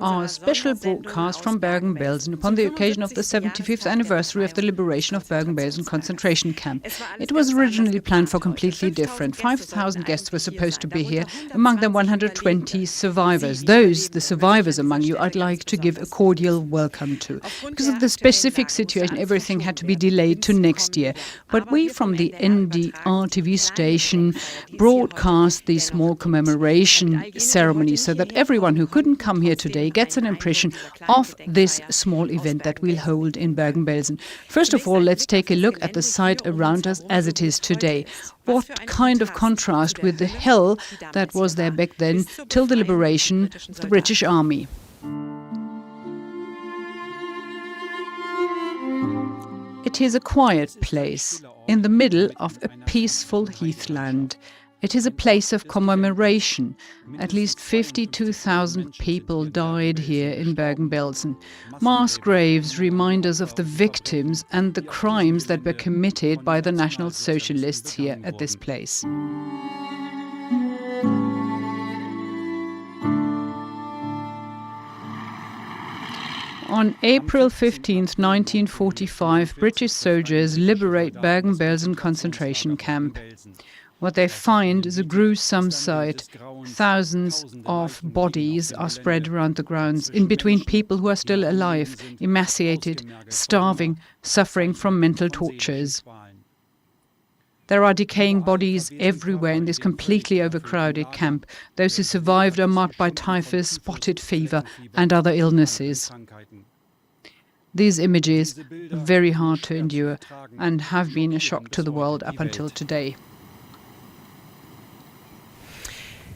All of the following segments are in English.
our special broadcast from Bergen Belsen upon the occasion of the 75th anniversary of the liberation of Bergen Belsen concentration camp. It was originally planned for completely different. 5,000 guests were supposed to be here, among them 120 survivors. Those, the survivors among you, I'd like to give a cordial welcome to. Because of the specific situation, everything had to be delayed to next year. But we from the NDR TV station broadcast the small commemoration ceremony so that everyone who couldn't come here today gets an impression of this small event that we'll hold in Bergen Belsen. First of all, let's take a look at the site around us as it is today. What kind of contrast with the hell that was there back then till the liberation of the British Army. It is a quiet place in the middle of a peaceful heathland. It is a place of commemoration. At least 52,000 people died here in Bergen Belsen. Mass graves remind us of the victims and the crimes that were committed by the National Socialists here at this place. On April 15, 1945, British soldiers liberate Bergen Belsen concentration camp. What they find is a gruesome sight. Thousands of bodies are spread around the grounds, in between people who are still alive, emaciated, starving, suffering from mental tortures. There are decaying bodies everywhere in this completely overcrowded camp. Those who survived are marked by typhus, spotted fever, and other illnesses. These images are very hard to endure and have been a shock to the world up until today.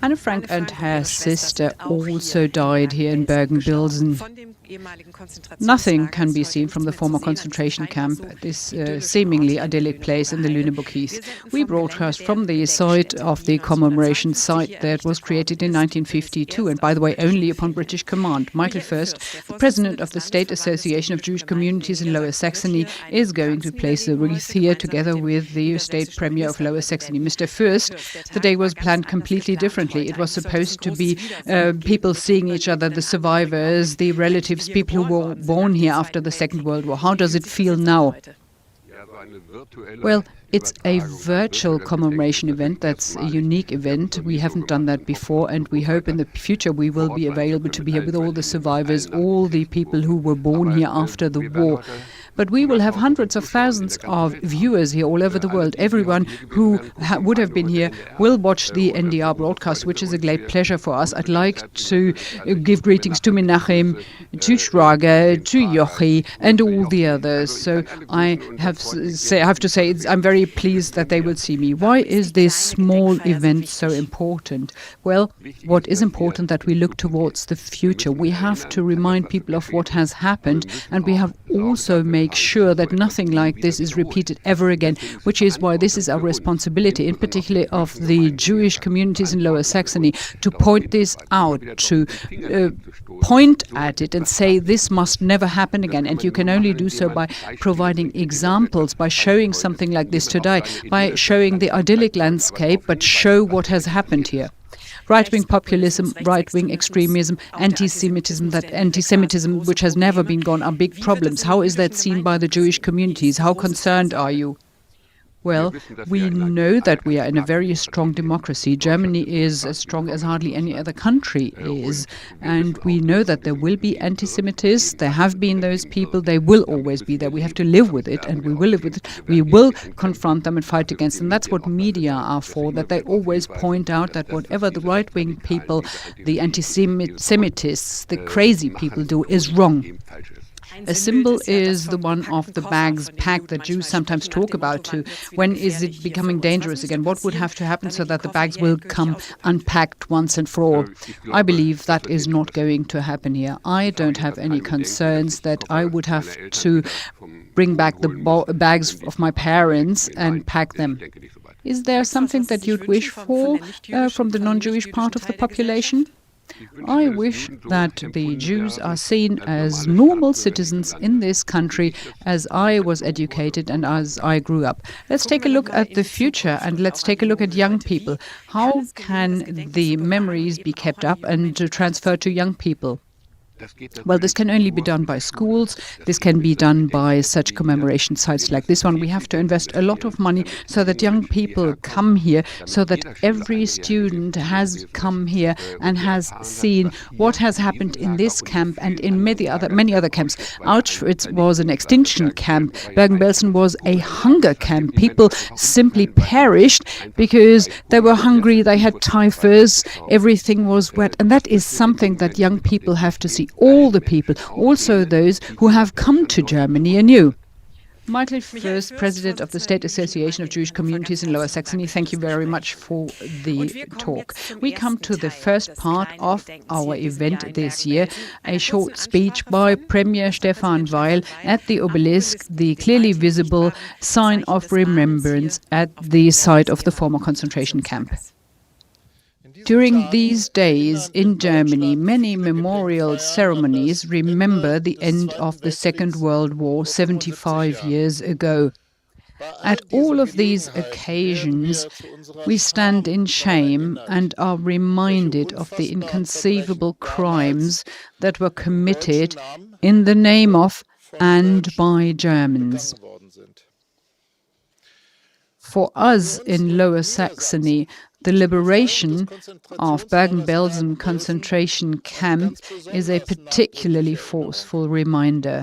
Anne Frank and her sister also died here in Bergen Belsen. Nothing can be seen from the former concentration camp at this seemingly idyllic place in the Lüneburg Heath. We broadcast from the site of the commemoration site that was created in 1952, and by the way, only upon British command. Michael Fürst, the president of the State Association of Jewish Communities in Lower Saxony, is going to place the wreath here together with the state premier of Lower Saxony, Mr. Fürst. The day was planned completely differently. It was supposed to be people seeing each other, the survivors, the relatives, people who were born here after the Second World War. How does it feel now? Well, it's a virtual commemoration event. That's a unique event. We haven't done that before, and we hope in the future we will be available to be here with all the survivors, all the people who were born here after the war. But we will have hundreds of thousands of viewers here all over the world. Everyone who would have been here will watch the NDR broadcast, which is a great pleasure for us. I'd like to give greetings to Menachem, to Schrager, to Jochi, and all the others. So I have to say I'm very pleased that they will see me. Why is this small event so important? Well, what is important that we look towards the future. We have to remind people of what has happened, and we have also make sure that nothing like this is repeated ever again, which is why this is our responsibility, in particular of the Jewish communities in Lower Saxony, to point this out, to point at it and say this must never happen again. And you can only do so by providing examples, by showing something like this today, by showing the idyllic landscape, but show what has happened here. Right-wing populism, right-wing extremism, anti-Semitism, which has never been gone, are big problems. How is that seen by the Jewish communities? How concerned are you? Well, we know that we are in a very strong democracy. Germany is as strong as hardly any other country is. And we know that there will be anti-Semitism. There have been those people. They will always be there. We have to live with it, and we will live with it. We will confront them and fight against them. That's what media are for, that they always point out that whatever the right-wing people, the anti-Semitists, the crazy people do is wrong. A symbol is the one of the bags packed that Jews sometimes talk about too. When is it becoming dangerous again? What would have to happen so that the bags will come unpacked once and for all? I believe that is not going to happen here. I don't have any concerns that I would have to bring back the bags of my parents and pack them. Is there something that you'd wish for from the non-Jewish part of the population? I wish that the Jews are seen as normal citizens in this country as I was educated and as I grew up. Let's take a look at the future and let's take a look at young people. How can the memories be kept up and transferred to young people? Well, this can only be done by schools. This can be done by such commemoration sites like this one. We have to invest a lot of money so that young people come here, so that every student has come here and has seen what has happened in this camp and in many other camps. Auschwitz was an extinction camp. Bergen-Belsen was a hunger camp. People simply perished because they were hungry, they had typhus, everything was wet. And that is something that young people have to see. All the people, also those who have come to Germany anew. Michael Fürst, President of the State Association of Jewish Communities in Lower Saxony, thank you very much for the talk. We come to the first part of our event this year, a short speech by Premier Stefan Weil at the obelisk, the clearly visible sign of remembrance at the site of the former concentration camp. During these days in Germany, many memorial ceremonies remember the end of the Second World War 75 years ago. At all of these occasions, we stand in shame and are reminded of the inconceivable crimes that were committed in the name of and by Germans. For us in Lower Saxony, the liberation of Bergen-Belsen concentration camp is a particularly forceful reminder,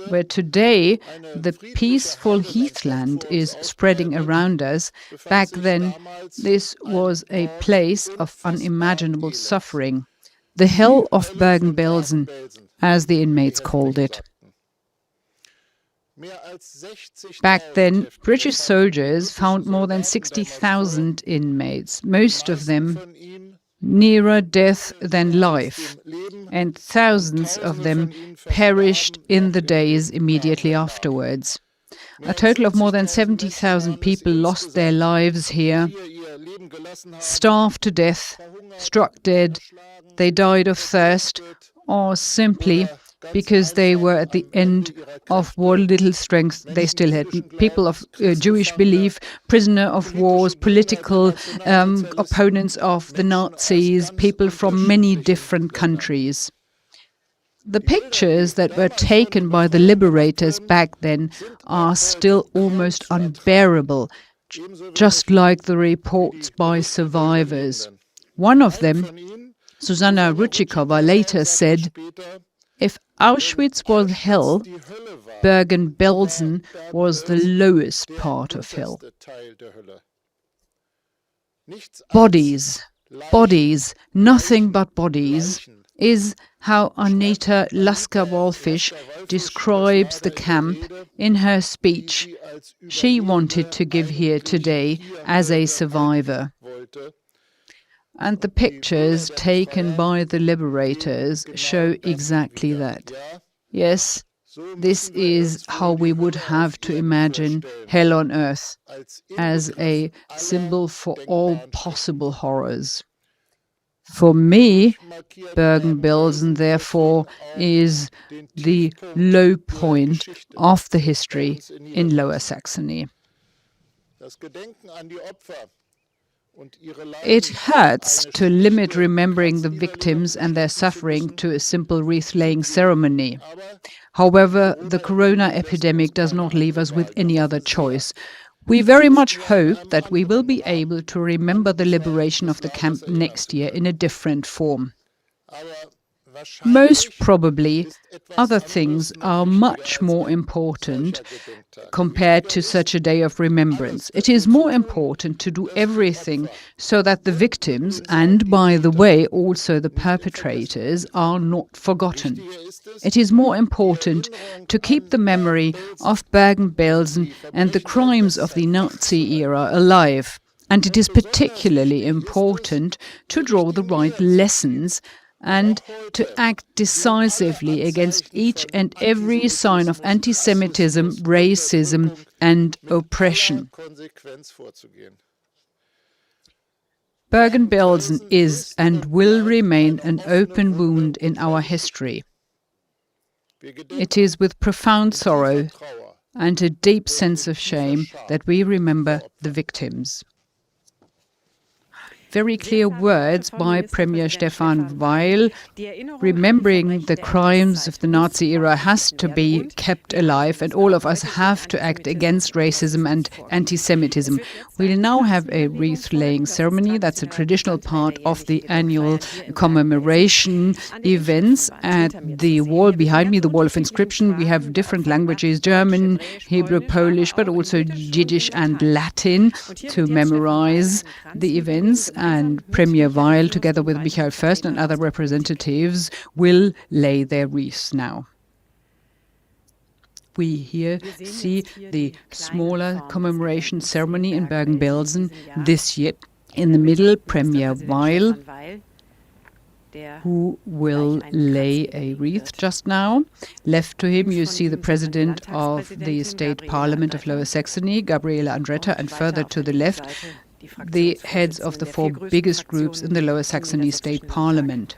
where today the peaceful heathland is spreading around us. Back then, this was a place of unimaginable suffering, the hell of Bergen-Belsen, as the inmates called it. Back then, British soldiers found more than 60,000 inmates, most of them nearer death than life, and thousands of them perished in the days immediately afterwards. A total of more than 70,000 people lost their lives here, starved to death, struck dead, they died of thirst, or simply because they were at the end of what little strength they still had. People of Jewish belief, prisoner of wars, political opponents of the Nazis, people from many different countries. The pictures that were taken by the liberators back then are still almost unbearable, just like the reports by survivors. One of them, Susanna Rutschikova, later said, "If Auschwitz was hell, Bergen-Belsen was the lowest part of hell." Bodies, bodies, nothing but bodies, is how Anita Lasker-Wallfisch describes the camp in her speech she wanted to give here today as a survivor. And the pictures taken by the liberators show exactly that. Yes, this is how we would have to imagine hell on earth, as a symbol for all possible horrors. For me, Bergen-Belsen, therefore, is the low point of the history in Lower Saxony. It hurts to limit remembering the victims and their suffering to a simple wreath-laying ceremony. However, the corona epidemic does not leave us with any other choice. We very much hope that we will be able to remember the liberation of the camp next year in a different form. Most probably, other things are much more important compared to such a day of remembrance. It is more important to do everything so that the victims, and by the way, also the perpetrators, are not forgotten. It is more important to keep the memory of Bergen-Belsen and the crimes of the Nazi era alive. And it is particularly important to draw the right lessons and to act decisively against each and every sign of anti-Semitism, racism, and oppression. Bergen-Belsen is and will remain an open wound in our history. It is with profound sorrow and a deep sense of shame that we remember the victims. very clear words by Premier Stefan Weil. Remembering the crimes of the Nazi era has to be kept alive, and all of us have to act against racism and anti-Semitism. We'll now have a wreath-laying ceremony. That's a traditional part of the annual commemoration events. At the wall behind me, the wall of inscription, we have different languages, German, Hebrew, Polish, but also Yiddish and Latin to memorize the events. And Premier Weil, together with Michael First and other representatives, will lay their wreaths now. We here see the smaller commemoration ceremony in Bergen Belsen this year. In the middle, Premier Weil, who will lay a wreath just now. Left to him, you see the President of the State Parliament of Lower Saxony, Gabriele Andretta, and further to the left, the heads of the 4 biggest groups in the Lower Saxony State Parliament.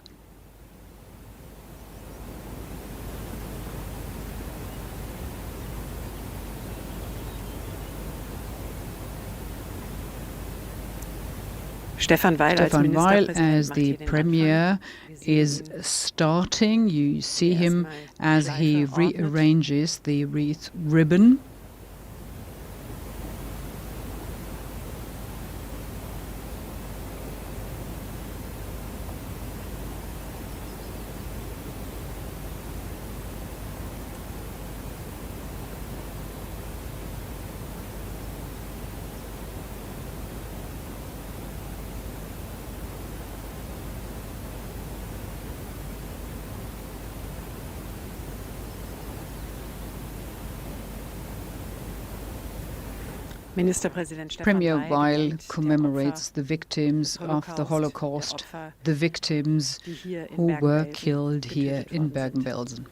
Stefan Weil as the Premier is starting. You see him as he rearranges the wreath ribbon. Premier Weil commemorates the victims of the Holocaust, the victims who were killed here in Bergen Belsen.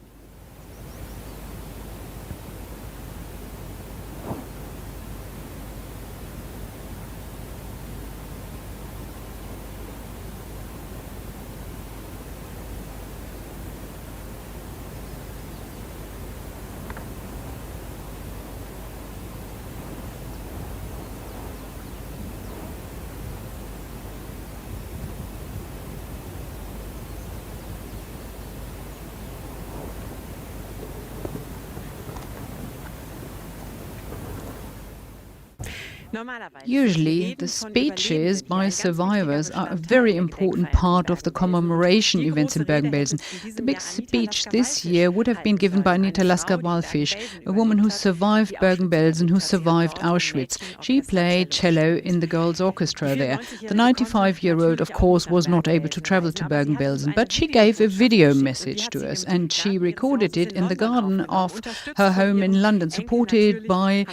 Usually, the speeches by survivors are a very important part of the commemoration events in Bergen Belsen. The big speech this year would have been given by Anita Lasker-Wallfisch, a woman who survived Bergen Belsen, who survived Auschwitz. She played cello in the girls' orchestra there. The 95-year-old, of course, was not able to travel to Bergen Belsen, but she gave a video message to us, and she recorded it in the garden of her home in London, supported by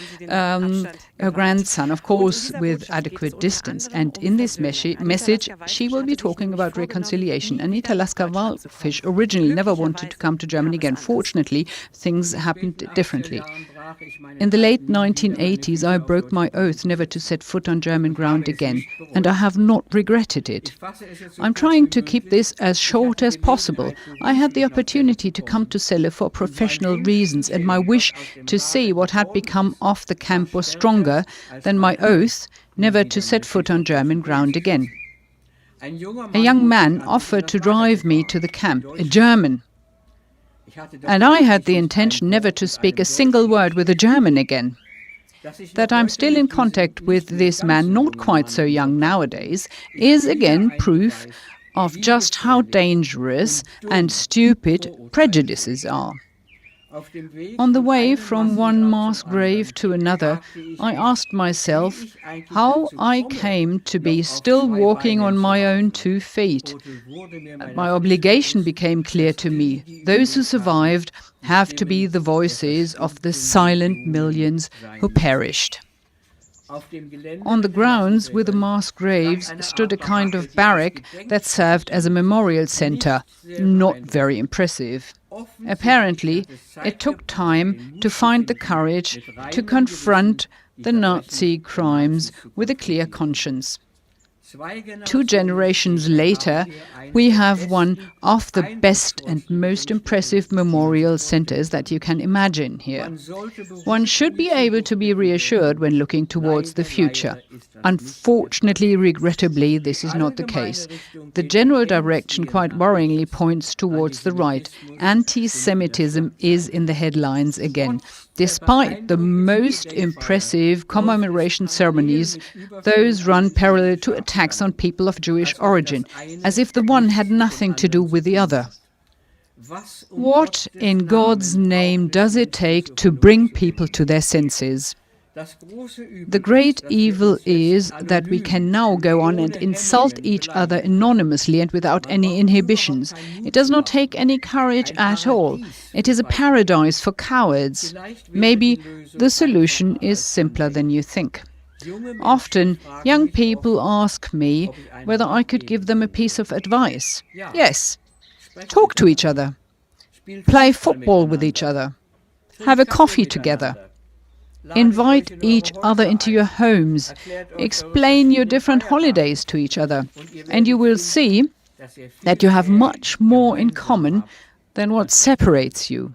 her grandson, of course, with adequate distance. And in this message, she will be talking about reconciliation. Anita Lasker-Wallfisch originally never wanted to come to Germany again. Fortunately, things happened differently. In the late 1980s, I broke my oath never to set foot on German ground again, and I have not regretted it. I'm trying to keep this as short as possible. I had the opportunity to come to Celle for professional reasons, and my wish to see what had become of the camp was stronger than my oath never to set foot on German ground again. A young man offered to drive me to the camp, a German. And I had the intention never to speak a single word with a German again. That I'm still in contact with this man, not quite so young nowadays, is again proof of just how dangerous and stupid prejudices are. On the way from one mass grave to another, I asked myself how I came to be still walking on my own 2 feet. My obligation became clear to me. Those who survived have to be the voices of the silent millions who perished. On the grounds with the mass graves stood a kind of barrack that served as a memorial center. Not very impressive. Apparently, it took time to find the courage to confront the Nazi crimes with a clear conscience. 2 generations later, we have one of the best and most impressive memorial centers that you can imagine here. One should be able to be reassured when looking towards the future. Unfortunately, regrettably, this is not the case. The general direction, quite worryingly, points towards the right. Anti-Semitism is in the headlines again. Despite the most impressive commemoration ceremonies, those run parallel to attacks on people of Jewish origin, as if the one had nothing to do with the other. What in God's name does it take to bring people to their senses? The great evil is that we can now go on and insult each other anonymously and without any inhibitions. It does not take any courage at all. It is a paradise for cowards. Maybe the solution is simpler than you think. Often, young people ask me whether I could give them a piece of advice. Yes. Talk to each other. Play football with each other. Have a coffee together. Invite each other into your homes. Explain your different holidays to each other. And you will see that you have much more in common than what separates you.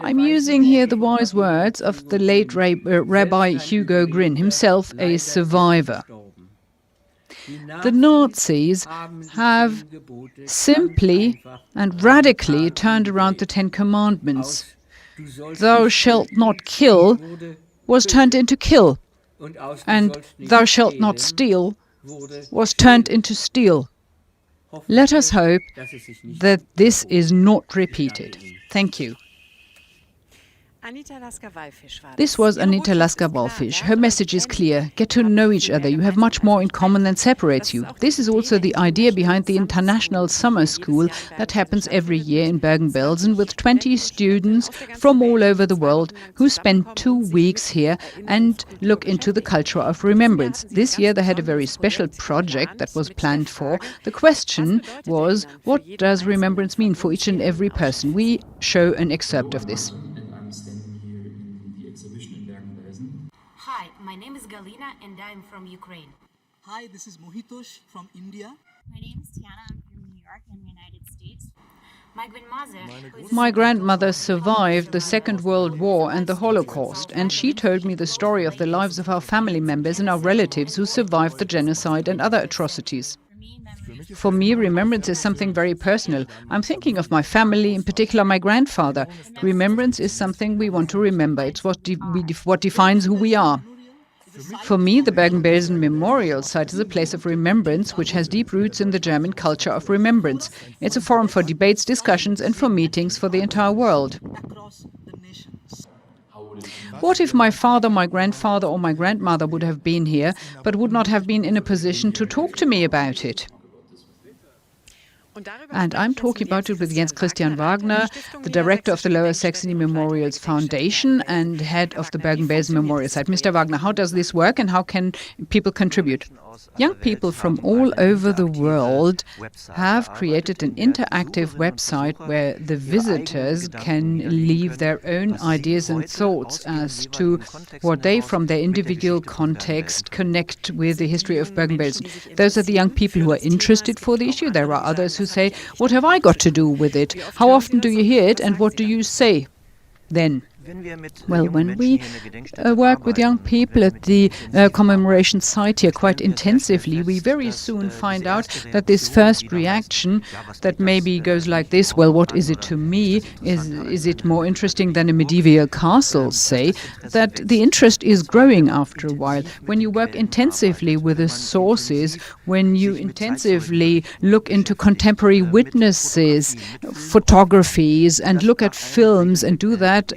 I'm using here the wise words of the late Rabbi Hugo Grin, himself a survivor. The Nazis have simply and radically turned around the 10 Commandments. Thou shalt not kill was turned into kill, and thou shalt not steal was turned into steal. Let us hope that this is not repeated. Thank you. This was Anita Lasker-Wallfisch. Her message is clear. Get to know each other. You have much more in common than separates you. This is also the idea behind the International Summer School that happens every year in Bergen Belsen with 20 students from all over the world who spend 2 weeks here and look into the culture of remembrance. This year they had a very special project that was planned for. The question was, what does remembrance mean for each and every person? We show an excerpt of this. Hi, my name is Galina and I'm from Ukraine. Hi, this is Mohitosh from India. My name is Tiana. I'm from New York in the United States. My grandmother survived the Second World War and the Holocaust, and she told me the story of the lives of our family members and our relatives who survived the genocide and other atrocities. For me, remembrance is something very personal. I'm thinking of my family, in particular my grandfather. Remembrance is something we want to remember. It's what defines who we are. For me, the Bergen Belsen Memorial Site is a place of remembrance which has deep roots in the German culture of remembrance. It's a forum for debates, discussions and for meetings for the entire world. What if my father, my grandfather or my grandmother would have been here, but would not have been in a position to talk to me about it? And I'm talking about it with Jens Christian Wagner, the director of the Lower Saxony Memorials Foundation and head of the Bergen Belsen Memorial Site. Mr. Wagner, how does this work and how can people contribute? Young people from all over the world have created an interactive website where the visitors can leave their own ideas and thoughts as to what they, from their individual context, connect with the history of Bergen Belsen. Those are the young people who are interested for the issue. There are others who say, what have I got to do with it? How often do you hear it and what do you say then? Well, when we work with young people at the commemoration site here quite intensively, we very soon find out that this first reaction that maybe goes like this, well, what is it to me? Is it more interesting than a medieval castle, say? That the interest is growing after a while. When you work intensively with the sources, when you intensively look into contemporary witnesses, photographies, and look at films and do that,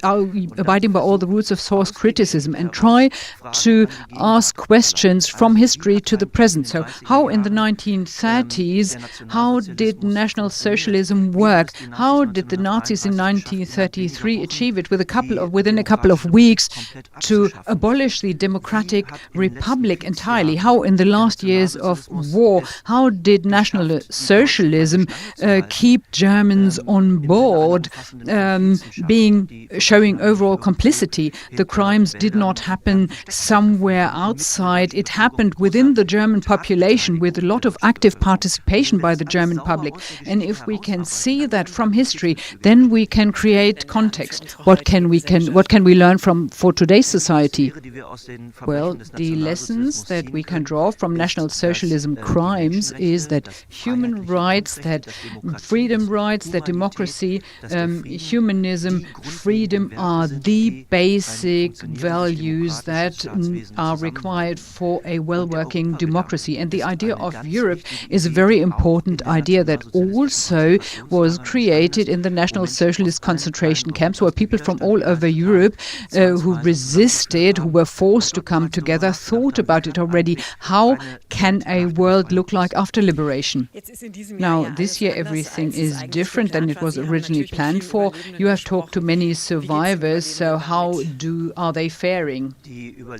abiding by all the rules of source criticism and try to ask questions from history to the present. So how in the 1930s, how did National Socialism work? How did the Nazis in 1933 achieve it within a couple of weeks to abolish the Democratic Republic entirely? How in the last years of war, how did National Socialism keep Germans on board, showing overall complicity. The crimes did not happen somewhere outside. It happened within the German population with a lot of active participation by the German public. And if we can see that from history, then we can create context. What can we learn for today's society? Well, the lessons that we can draw from National Socialism crimes is that human rights, that freedom rights, that democracy, humanism, freedom are the basic values that are required for a well-working democracy. And the idea of Europe is a very important idea that also was created in the National Socialist concentration camps, where people from all over Europe who resisted, who were forced to come together, thought about it already. How can a world look like after liberation? Now, this year everything is different than it was originally planned for. You have talked to many survivors, so how are they faring?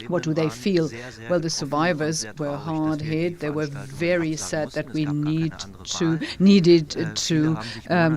What do they feel? Well, the survivors were hard hit. They were very sad that we needed to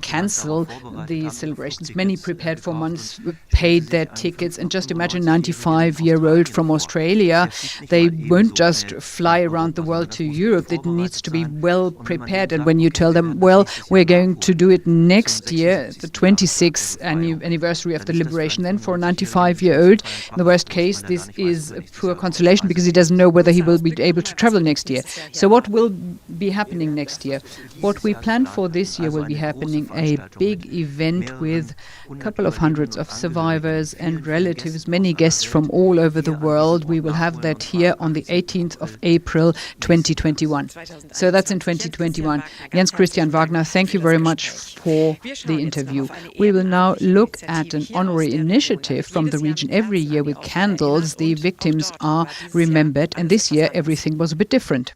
cancel the celebrations. Many prepared for months, paid their tickets, and just imagine 95-year-old from Australia. They won't just fly around the world to Europe. It needs to be well prepared. And when you tell them, well, we're going to do it next year, the 26th anniversary of the liberation, then for a 95-year-old, in the worst case, this is a poor consolation because he doesn't know whether he will be able to travel next year. So what will be happening next year? What we planned for this year will be happening, a big event with a couple of hundreds of survivors and relatives, many guests from all over the world. We will have that here on the 18th of April 2021. So that's in 2021. Jens Christian Wagner, thank you very much for the interview. We will now look at an honorary initiative from the region. Every year with candles, the victims are remembered, and this year everything was a bit different.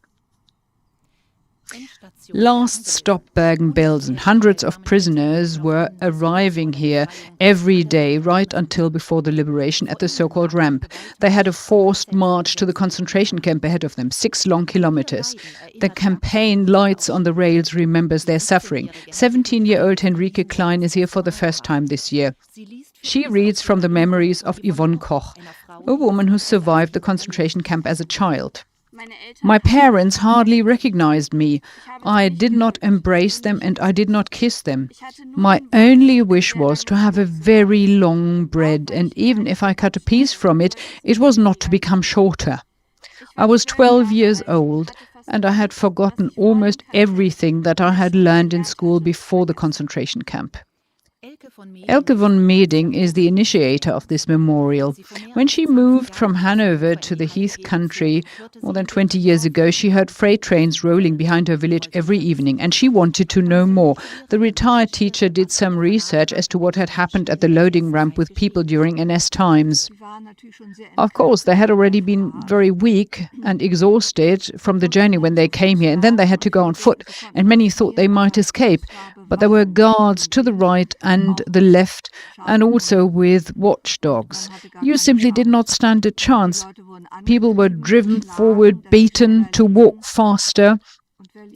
Last stop, Bergen Belsen. Hundreds of prisoners were arriving here every day, right until before the liberation at the so-called ramp. They had a forced march to the concentration camp ahead of them, 6 long kilometers. The campaign Lights on the Rails remembers their suffering. 17-year-old Henrike Klein is here for the first time this year. She reads from the memories of Yvonne Koch, a woman who survived the concentration camp as a child. My parents hardly recognized me. I did not embrace them and I did not kiss them. My only wish was to have a very long bread, and even if I cut a piece from it, it was not to become shorter. I was 12 years old and I had forgotten almost everything that I had learned in school before the concentration camp. Elke von Meding is the initiator of this memorial. When she moved from Hanover to the Heath country more than 20 years ago, she heard freight trains rolling behind her village every evening, and she wanted to know more. The retired teacher did some research as to what had happened at the loading ramp with people during NS times. Of course, they had already been very weak and exhausted from the journey when they came here, and then they had to go on foot, and many thought they might escape. But there were guards to the right and the left, and also with watchdogs. You simply did not stand a chance. People were driven forward, beaten to walk faster,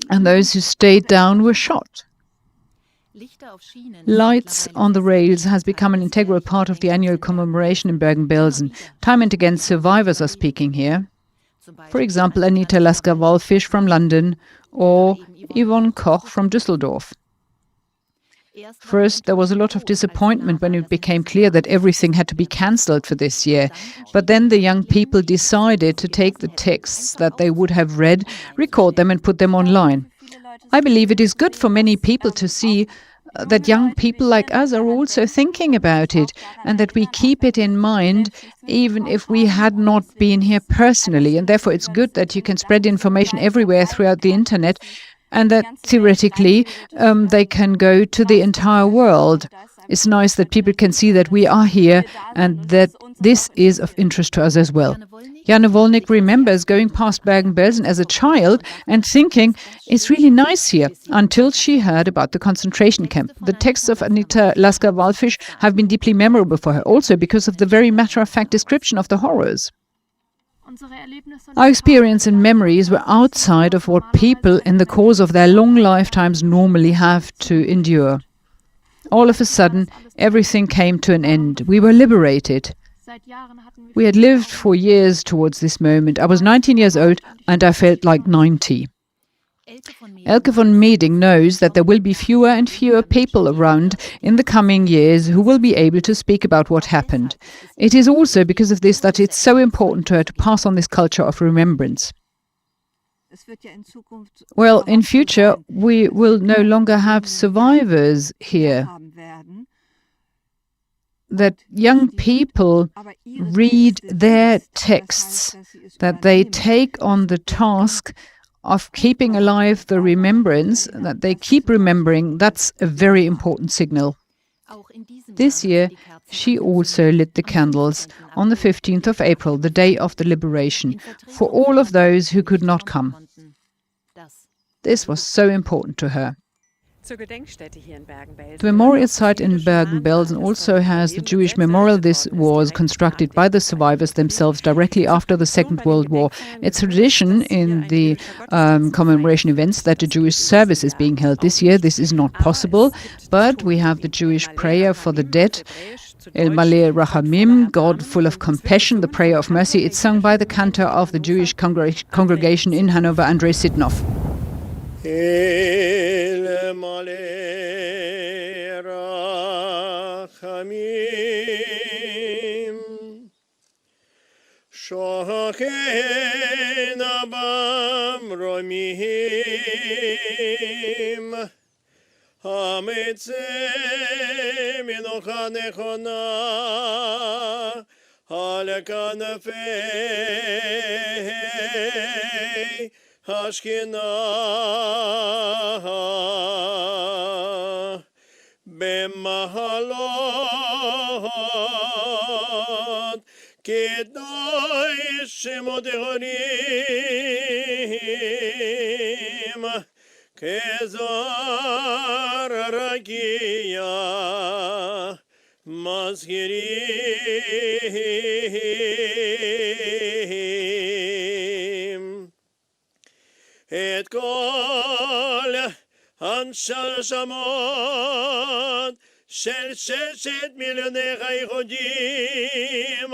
and those who stayed down were shot. Lights on the Rails has become an integral part of the annual commemoration in Bergen Belsen. Time and again, survivors are speaking here. For example, Anita Lasker-Wallfisch from London or Yvonne Koch from Düsseldorf. First, there was a lot of disappointment when it became clear that everything had to be cancelled for this year. But then the young people decided to take the texts that they would have read, record them and put them online. I believe it is good for many people to see that young people like us are also thinking about it, and that we keep it in mind even if we had not been here personally. And therefore it's good that you can spread information everywhere throughout the internet, and that theoretically they can go to the entire world. It's nice that people can see that we are here and that this is of interest to us as well. Janne Wolnick remembers going past Bergen Belsen as a child and thinking, it's really nice here, until she heard about the concentration camp. The texts of Anita Lasker-Wallfisch have been deeply memorable for her, also because of the very matter-of-fact description of the horrors. Our experience and memories were outside of what people in the course of their long lifetimes normally have to endure. All of a sudden, everything came to an end. We were liberated. We had lived for years towards this moment. I was 19 years old and I felt like 90. Elke von Meding knows that there will be fewer and fewer people around in the coming years who will be able to speak about what happened. It is also because of this that it's so important to her to pass on this culture of remembrance. Well, in future, we will no longer have survivors here. That young people read their texts, that they take on the task of keeping alive the remembrance, that they keep remembering. That's a very important signal. This year, she also lit the candles on the 15th of April, the day of the liberation, for all of those who could not come. This was so important to her. The memorial site in Bergen Belsen also has the Jewish memorial. This was constructed by the survivors themselves directly after the Second World War. It's tradition in the commemoration events that a Jewish service is being held this year. This is not possible, but we have the Jewish prayer for the dead. El Maleh Rachamim, God full of compassion, the prayer of mercy. It's sung by the cantor of the Jewish congregation in Hanover, Andrei Sidnov. El Maleh Rachamim Shochen Abam Romim Hametzeh Minocha Nechona Al Kanafei Ashkenah B'mahalot Kedosh Shemot Echonim Kezar Rakia Mazkirim Et kol anshal shamot shel sheshet milyonei chaychodim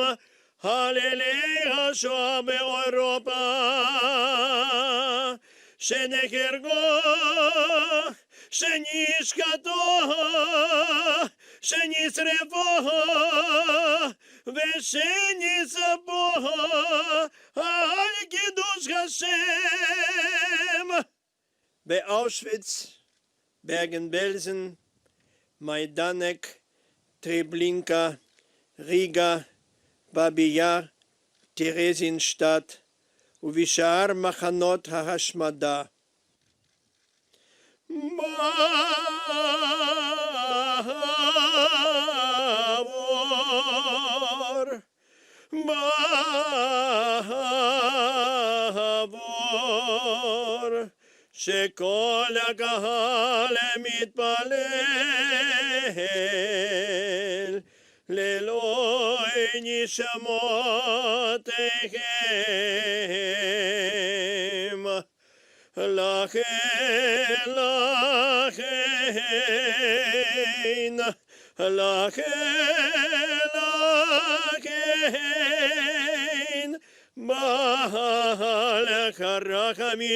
halelei hashoah be'Europa shenekergo shenishkato shenisrefo v'shenisabo al kiddush Hashem. Auschwitz, Bergen Belsen, Majdanek, Treblinka, Riga, Babi Yar, Theresienstadt ובשאר מחנות ההשמדה. בעבור שכל הקהל מתפלל לאלוהי נשמותיכם. לכן, בעלך הרחמים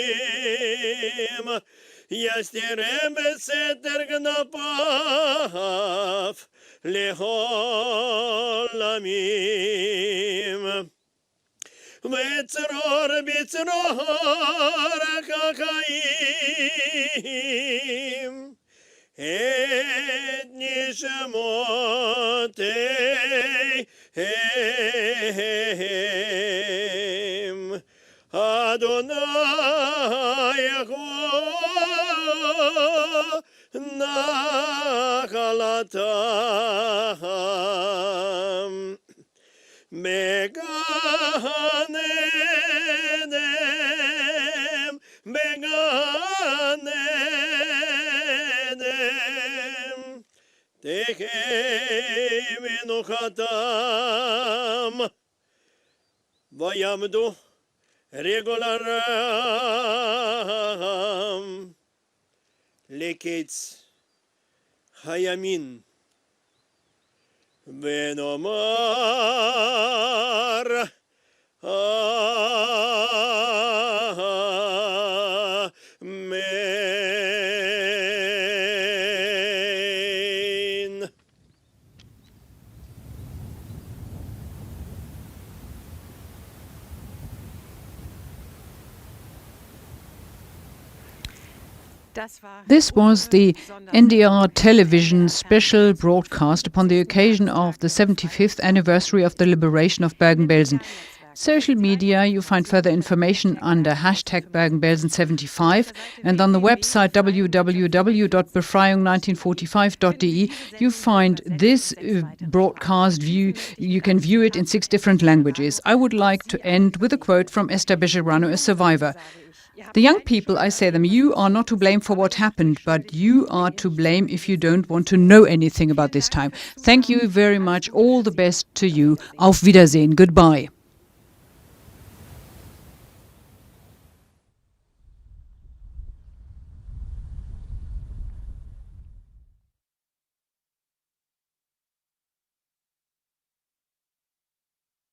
יסתרם בסתר כנפיו לכל עמים. וצרור בצרור החיים את נשמותיהם. אדוני יכול נחלתם. בגן עדן, בגן עדן, תחי מנוחתם. ויעמדו רגל הרם לקץ הימין ונאמר אמן. This was the NDR television special broadcast upon the occasion of the 75th anniversary of the liberation of Bergen Belsen. Social media, you find further information under hashtag Bergen Belsen 75, and on the website www.befreiung1945.de you find this broadcast view. You can view it in 6 different languages. I would like to end with a quote from Esther Bejerano, a survivor. The young people, I say them, you are not to blame for what happened, but you are to blame if you don't want to know anything about this time. Thank you very much. All the best to you. Auf Wiedersehen. Goodbye.